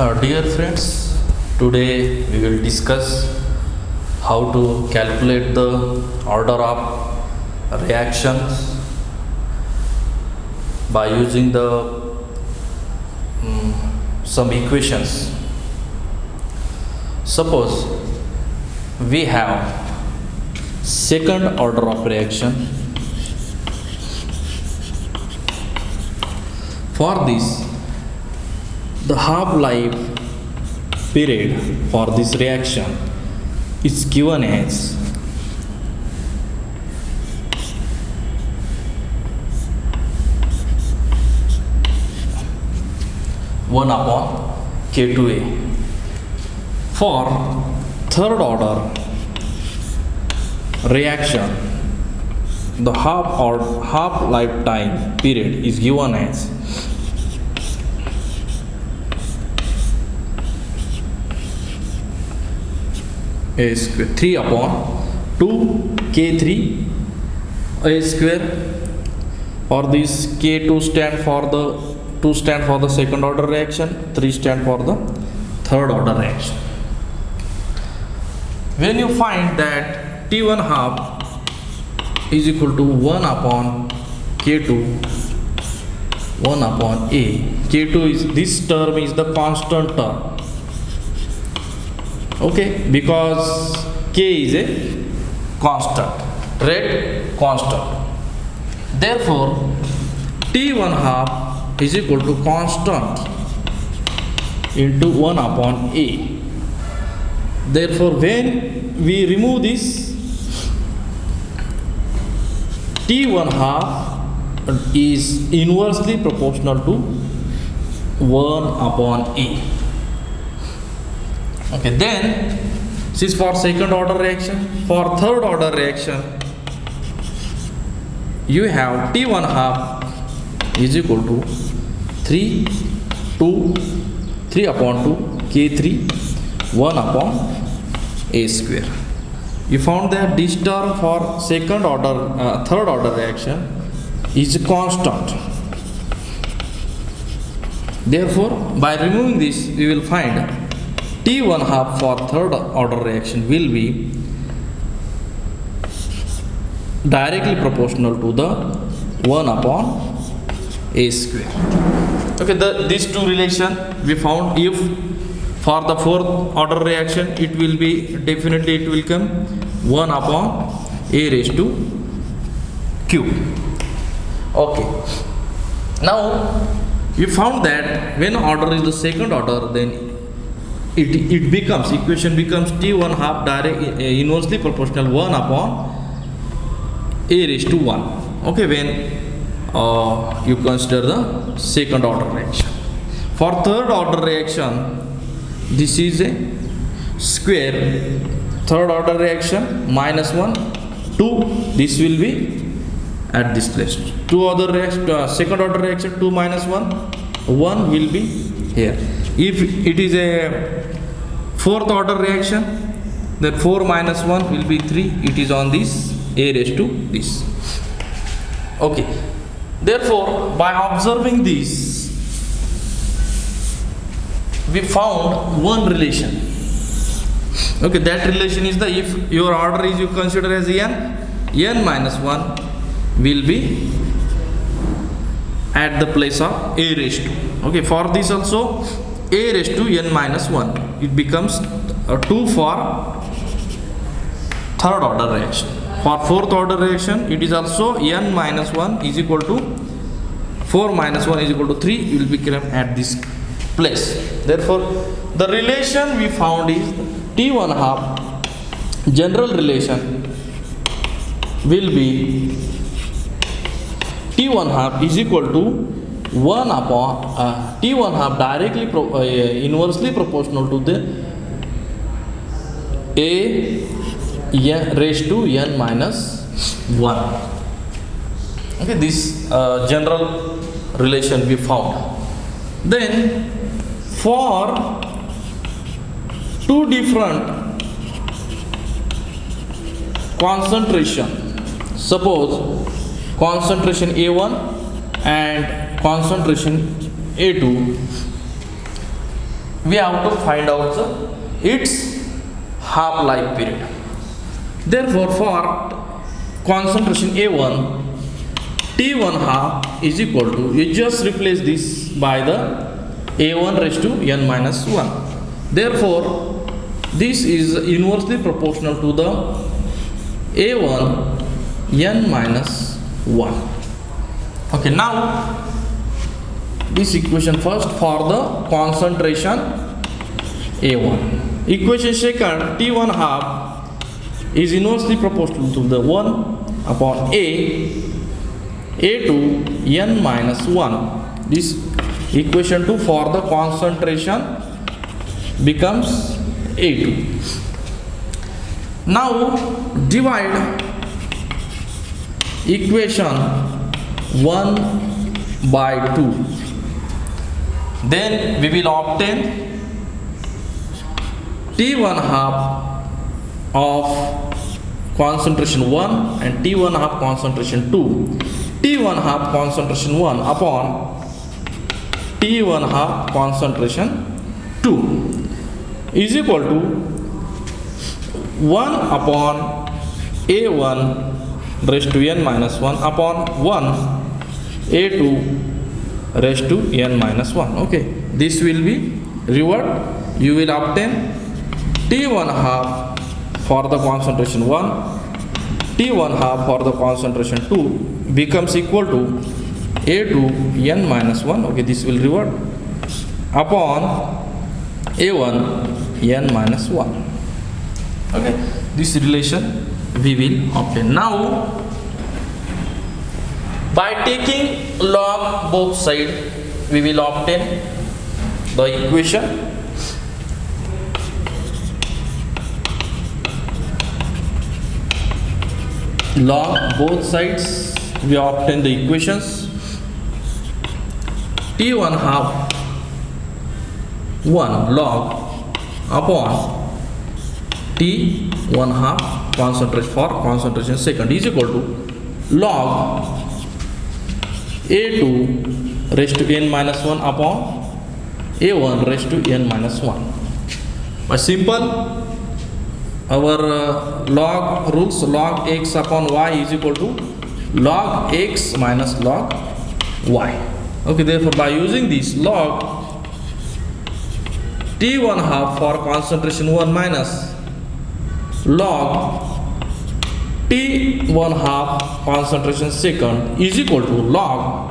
Dear friends, today we will discuss how to calculate the order of reactions by using the some equations. Suppose we have second order of reaction. For this, the half-life period for this reaction is given as one upon K2A. For third order reaction, the half lifetime period is given as a square 3 upon 2 K3 a square. For this, K2 stand for the second order reaction, 3 stand for the third order reaction. When you find that T1 half is equal to 1 upon K2 1 upon A, K2 is this term is the constant term. Okay, because K is a constant, rate constant. Therefore, T1 half is equal to constant into 1 upon A. Therefore, when we remove this, T1 half is inversely proportional to 1 upon A. Okay, then this is for second order reaction. For third order reaction, you have T1 half is equal to 3 upon 2 K3 1 upon A square. You found that this term for third order reaction is constant. Therefore, by removing this, we will find T1 half for third order reaction will be directly proportional to the 1 upon A square. Okay, these two relation we found. If for the fourth order reaction, it will be definitely it will come 1 upon A raised to Q. Okay, now we found that when order is the second order, then it becomes, equation becomes T1 half inversely proportional 1 upon A raised to 1. Okay, when you consider the second order reaction. For third order reaction, this is a square third order reaction minus 1 2, this will be at this place. Two other reaction, second order reaction 2 minus 1 will be here. If it is a fourth order reaction, then 4 minus 1 will be 3. It is on this A raised to this. Okay. Therefore, by observing this, we found one relation. Okay, that relation is the, if your order is you consider as n minus 1 will be at the place of A raised to. Okay, for this also A raised to n minus 1. It becomes 2 for third order reaction. For fourth order reaction, it is also n minus 1 is equal to 4 minus 1 is equal to 3. It will become at this place. Therefore, the relation we found is T1 half. General relation will be T1 half is equal to 1 upon T1 half directly inversely proportional to the A raised to n minus 1. Okay, this general relation we found. Then for two different concentration, suppose concentration A1 and concentration A2, we have to find out its half-life period. Therefore, for concentration A1, T1 half is equal to, you just replace this by the A1 raised to n minus 1. Therefore, this is inversely proportional to the A1 n minus 1. Okay, now this equation first for the concentration A1. Equation second, T1 half is inversely proportional to the 1 upon A2 n minus 1. This equation 2 for the concentration becomes A2. Now divide equation 1 by 2. Then we will obtain T1 half of concentration 1 and T1 half concentration 2. T1 half concentration 1 upon T1 half concentration 2 is equal to 1 upon A1 raised to n minus 1 upon 1 A2 raised to n minus 1. Okay, this will be revert. You will obtain T1 half for the concentration 1, T1 half for the concentration 2 becomes equal to A2 n minus 1. Okay, this will revert upon A1 n minus 1. Okay, this relation we will obtain. Now, by taking log both sides, we will obtain the equation. Log both sides, we obtain the equations. T1 half 1 log upon T1 half concentration for concentration second is equal to log A2 raised to n minus 1 upon A1 raised to n minus 1. By simple, our log rules, log x upon y is equal to log x minus log y. Okay, therefore by using this log T1 half for concentration 1 minus log T1 half concentration second is equal to log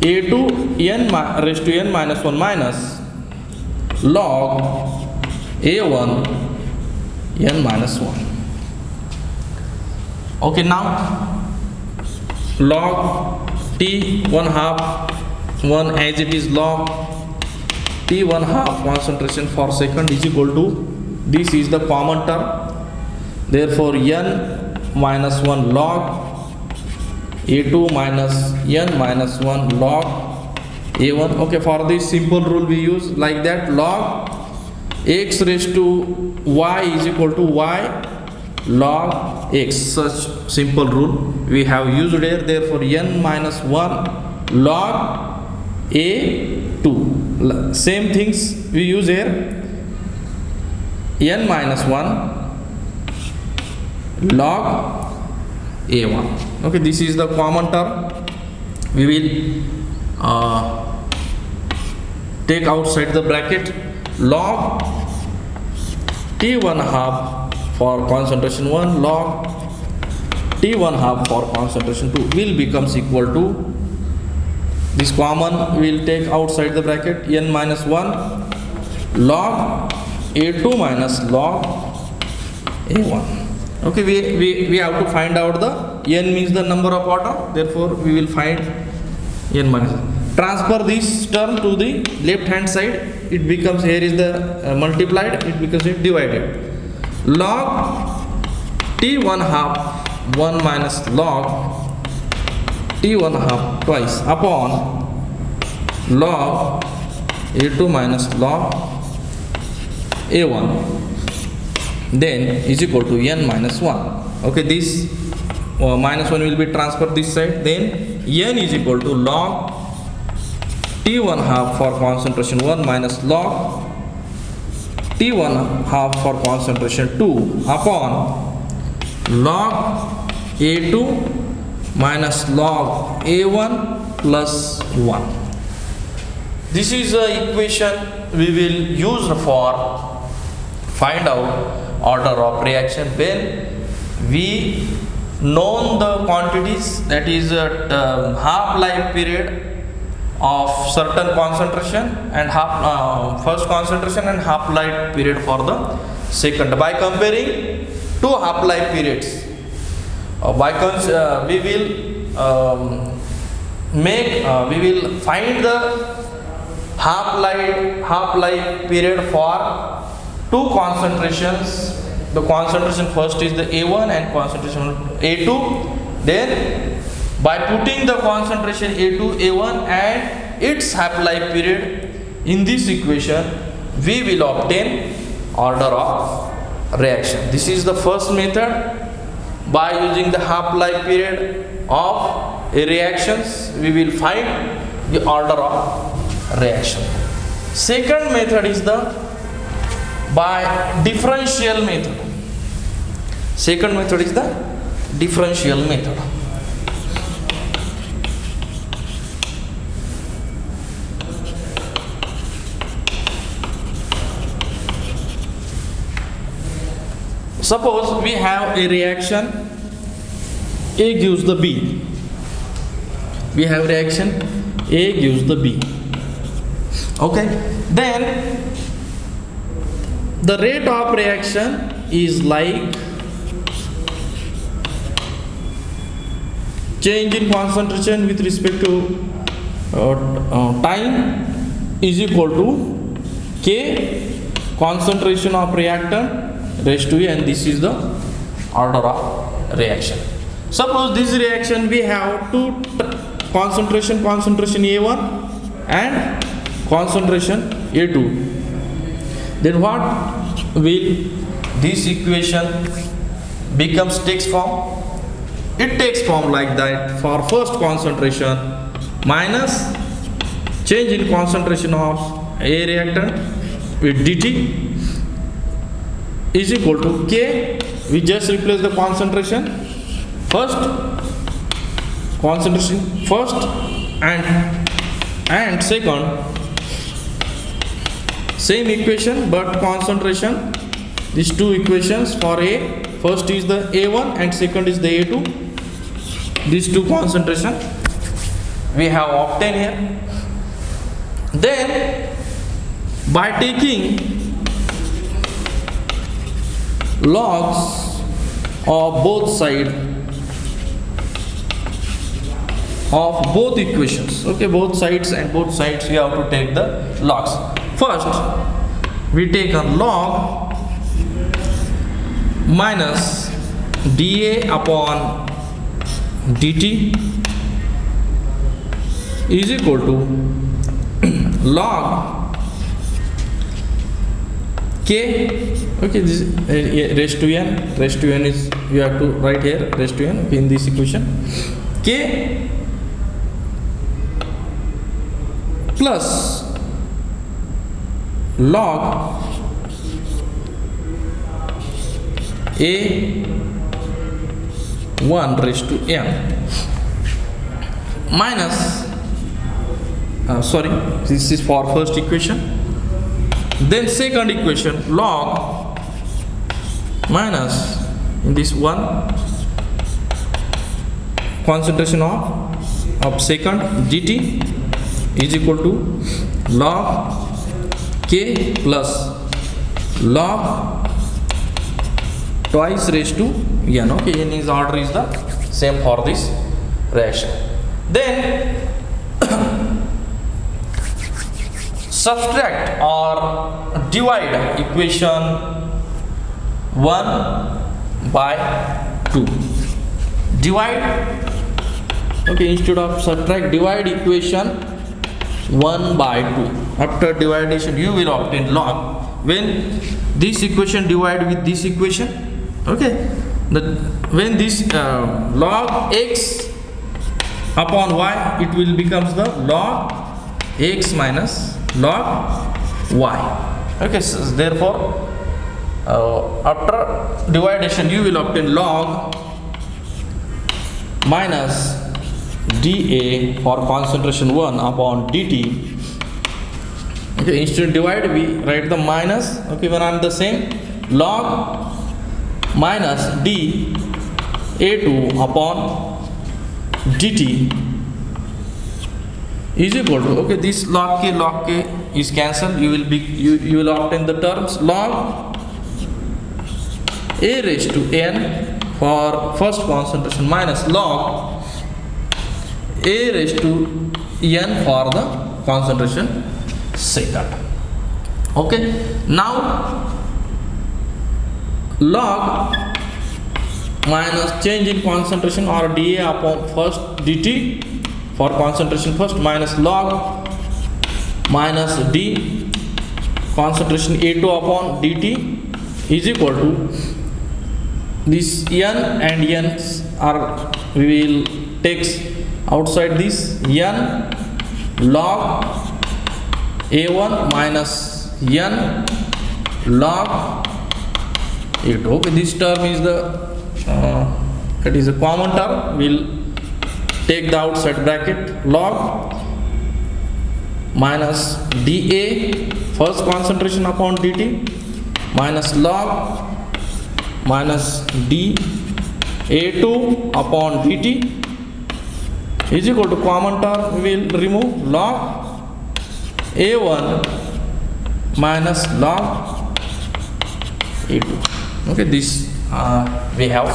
A2 n raised to n minus 1 minus log A1 n minus 1. Okay, now log T1 half 1 as it is log T1 half concentration for second is equal to, this is the common term, therefore n minus 1 log A2 minus n minus 1 log A1. Okay, for this simple rule we use like that, log x raised to y is equal to y log x. Such simple rule we have used here. Therefore n minus 1 log A2. Same things we use here, n minus 1 log A1. Okay, this is the common term. We will take outside the bracket log T1 half for concentration 1 log T1 half for concentration 2 will becomes equal to, this common will take outside the bracket, n minus 1 log A2 minus log A1. Okay, we have to find out the n means the number of atom, therefore we will find n minus 1. Transfer this term to the left hand side, it becomes, here is the multiplied, it becomes divided. Log T1 half 1 minus log T1 half twice upon log A2 minus log A1 then is equal to n minus 1. Okay, this minus 1 will be transferred this side, then n is equal to log T1 half for concentration 1 minus log T1 half for concentration 2 upon log A2 minus log A1 plus 1. This is the equation we will use for find out order of reaction when we know the quantities, that is half-life period of certain concentration and first concentration and half-life period for the second. By comparing two half-life periods, we will find the half-life period for two concentrations. The concentration first is the A1 and concentration A2. Then by putting the concentration A2, A1 and its half-life period in this equation, we will obtain order of reaction. This is the first method. By using the half-life period of a reactions, we will find the order of reaction. Second method is the by differential method. Second method is the differential method. Suppose we have a reaction A gives the B. We have reaction A gives the B. Okay. Then the rate of reaction is like change in concentration with respect to time is equal to K concentration of reactant raised to n. This is the order of reaction. Suppose this reaction we have two concentration A1 and concentration A2. Then what will this equation takes form? It takes form like that for first concentration minus change in concentration of A reactant with dt is equal to K. We just replace the concentration first and second, same equation but concentration. These two equations for A, first is the A1 and second is the A2. These two concentration we have obtained here. Then by taking logs of both sides of both equations. Okay, both sides we have to take the logs. First we take a log minus dA upon dt is equal to log K. Okay, this raised to n is, you have to write here raised to n. Okay, in this equation K plus log A1 raised to n minus this is for first equation. Then second equation log minus in this one concentration of second dt is equal to log K plus log twice raised to n. Okay, n is order is the same for this reaction. Then subtract or divide equation 1 by 2. Divide, okay, instead of subtract, divide equation 1 by 2. After division you will obtain log. When this equation divide with this equation, okay, when this log x upon y, it will becomes the log x minus log y. Okay, so therefore after dividation you will obtain log minus dA for concentration 1 upon dt. Okay, instead of divide we write the minus. Okay, when I'm the same, log minus d a2 upon dt is equal to, okay, this log k is cancelled. You will obtain the terms log a raised to n for first concentration minus log a raised to n for the concentration second. Okay, now log minus change in concentration or dA upon first dt for concentration first minus log minus d concentration A2 upon dt is equal to this n and n are, we will take outside this, n log A1 minus n log A2. Okay, this term is the it is a common term. We'll take the outside bracket log minus dA first concentration upon dt minus log minus d A2 upon dt is equal to common term. We will remove log A1 minus log A2. Okay, this we have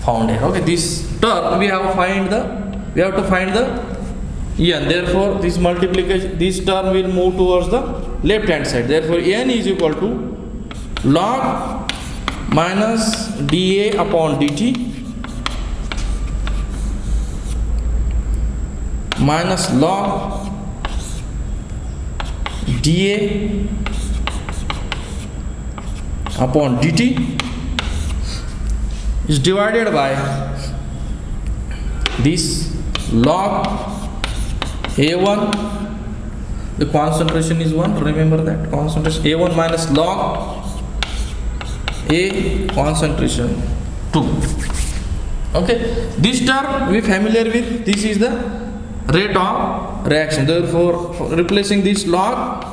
found here. Okay, this term we have to find the n. Therefore this multiplication, this term will move towards the left hand side. Therefore n is equal to log minus dA upon dt minus log dA upon dt is divided by this log A1, the concentration is 1, remember that concentration A1 minus log A concentration 2. Okay, this term we familiar with, this is the rate of reaction. Therefore replacing this log,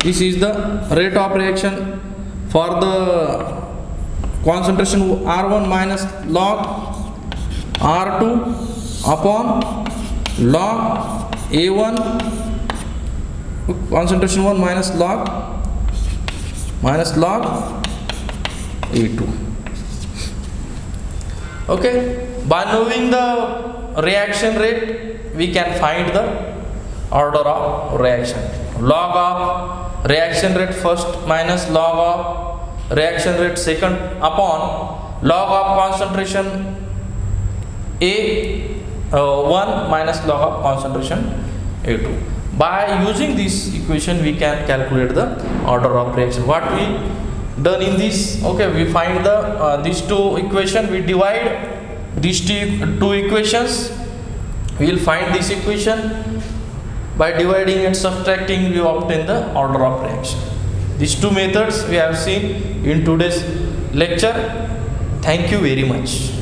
this is the rate of reaction for the concentration R1 minus log R2 upon log A1 concentration 1 minus log A2. Okay, by knowing the reaction rate we can find the order of reaction. Log of reaction rate first minus log of reaction rate second upon log of concentration A1 minus log of concentration A2. By using this equation we can calculate the order of reaction. What we done in this, okay, we find the these two equation, we divide these two equations, we will find this equation. By dividing and subtracting we obtain the order of reaction. These two methods we have seen in today's lecture. Thank you very much.